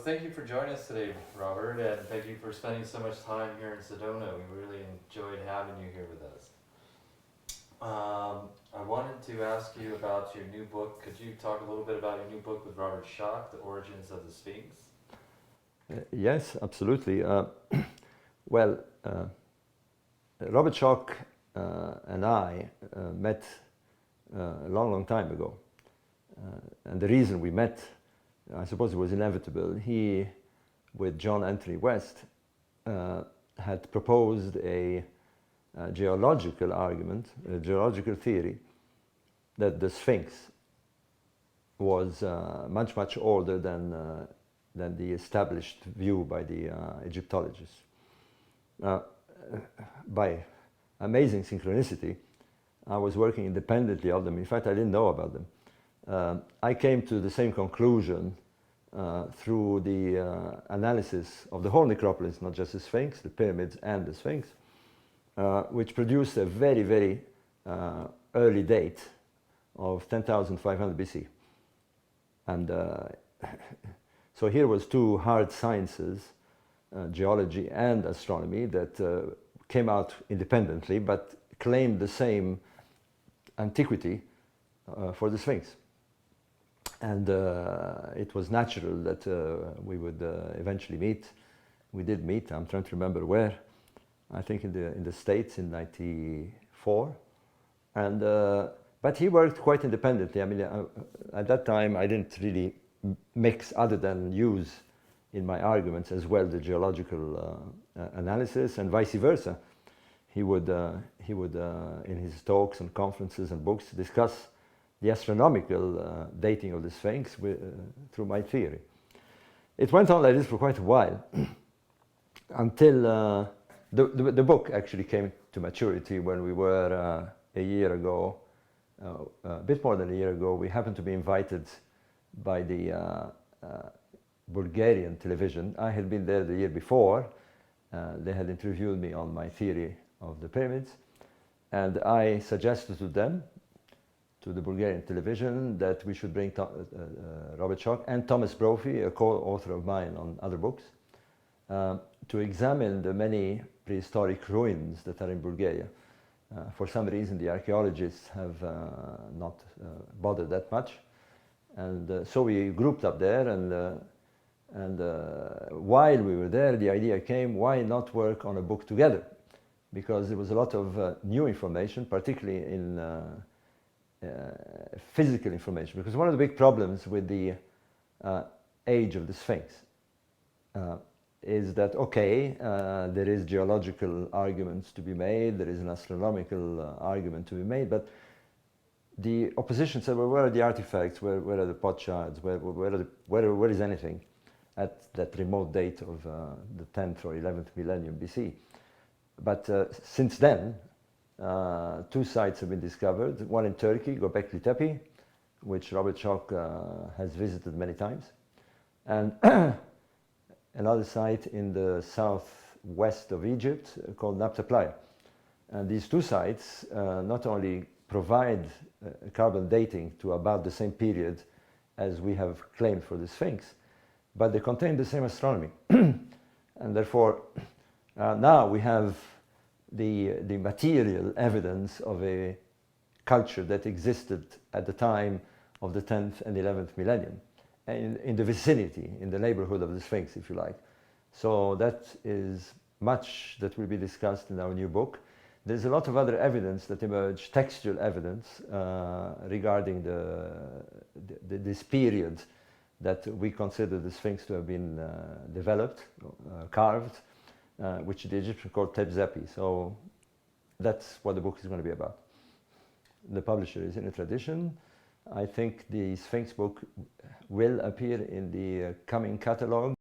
thank you for joining us today, Robert, and thank you for spending so much time here in Sedona. We really enjoyed having you here with us. I wanted to ask you about your new book. Could you talk a little bit about your new book with Robert Schoch, The Origins of the Sphinx? Yes, absolutely. Well, Robert Schoch and I met a long time ago. And the reason we met, I suppose it was inevitable. He, with John Anthony West, had proposed a geological argument, a geological theory, that the Sphinx was much older than the established view by the Egyptologists. By amazing synchronicity, I was working independently of them. In fact, I didn't know about them. I came to the same conclusion through the analysis of the whole necropolis, not just the Sphinx, the pyramids and the Sphinx, which produced a very early date of 10,500 BC. And so here was two hard sciences, geology and astronomy, that came out independently but claimed the same antiquity for the Sphinx. And it was natural that we would eventually meet. We did meet. I'm trying to remember where. I think in the States in '94. And but he worked quite independently. I mean, at that time I didn't really mix, other than use in my arguments as well, the geological analysis, and vice versa. He would in his talks and conferences and books discuss the astronomical dating of the Sphinx through my theory. It went on like this for quite a while until the book actually came to maturity when we were a year ago, a bit more than a year ago. We happened to be invited by the Bulgarian television. I had been there the year before. They had interviewed me on my theory of the pyramids, and I suggested to them, to the Bulgarian television, that we should bring Robert Schoch and Thomas Brophy, a co-author of mine on other books, to examine the many prehistoric ruins that are in Bulgaria. For some reason, the archaeologists have not bothered that much. And so we grouped up there, and while we were there, the idea came, why not work on a book together? Because there was a lot of new information, particularly in physical information. Because one of the big problems with the age of the Sphinx is that, okay, there is geological arguments to be made, there is an astronomical argument to be made, but the opposition said, well, where are the artifacts, where are the pot shards, where is anything at that remote date of the 10th or 11th millennium BC? But since then, two sites have been discovered, one in Turkey, Göbekli Tepe, which Robert Schoch has visited many times, and another site in the southwest of Egypt called Playa. And these two sites not only provide carbon dating to about the same period as we have claimed for the Sphinx, but they contain the same astronomy. And therefore, now we have the material evidence of a culture that existed at the time of the 10th and 11th millennium, and in the vicinity, in the neighborhood of the Sphinx, if you like. So that is much that will be discussed in our new book. There's a lot of other evidence that emerged, textual evidence, regarding this period that we consider the Sphinx to have been developed, carved, which the Egyptians called Zep Tepi. So that's what the book is going to be about. The publisher is in a tradition. I think the Sphinx book will appear in the coming catalog.